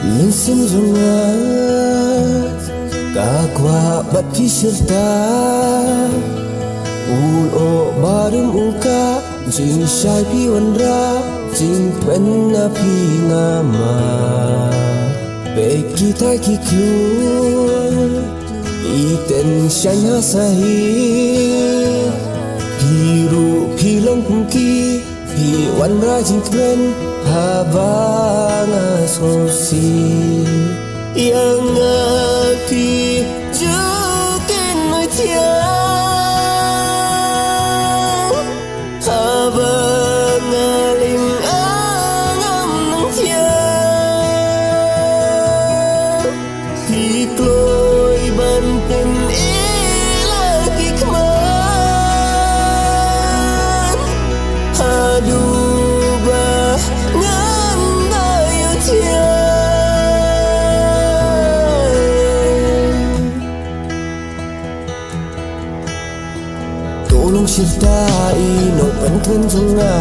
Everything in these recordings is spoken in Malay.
Minsan zongat kakwa bat pisirta ulo barum uka jing shai pi wanra jing pen na pi ngama be kita kiklu iten shanya sahi piru pilong pungki pi wanra jing pen habang asosi yang api jukin noi tiang habang aling angam nang tiang pikloi banten ilaki keman aduh bah ngandayu tiang tolong sirtai no pentun junga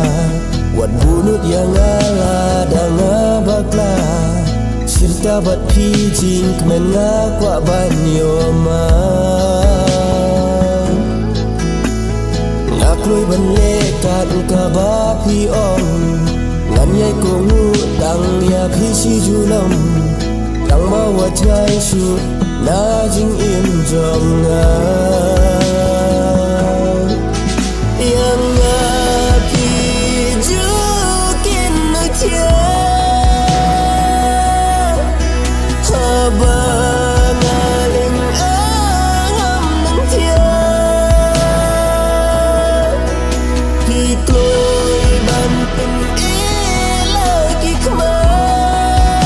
wan bunut yang ala danga bakla sirta bat pijing kemen ngakwa banyoma ngakloi ban lekat kabapi om nganyai kongu dang ya pisi julam dang bawa jai su najing im jonga yang api jukin noi tiang habang aling angam nang tiang pikloi banten ilaki keman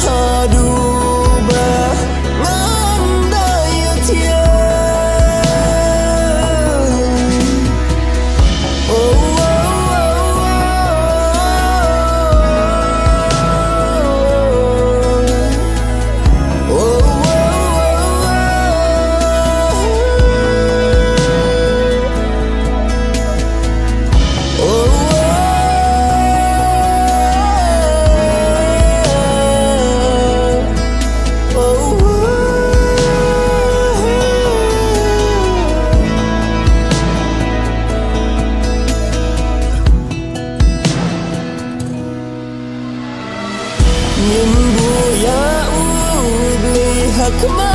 aduh bah ngandayu tiang. Nimbu ya ubli hakma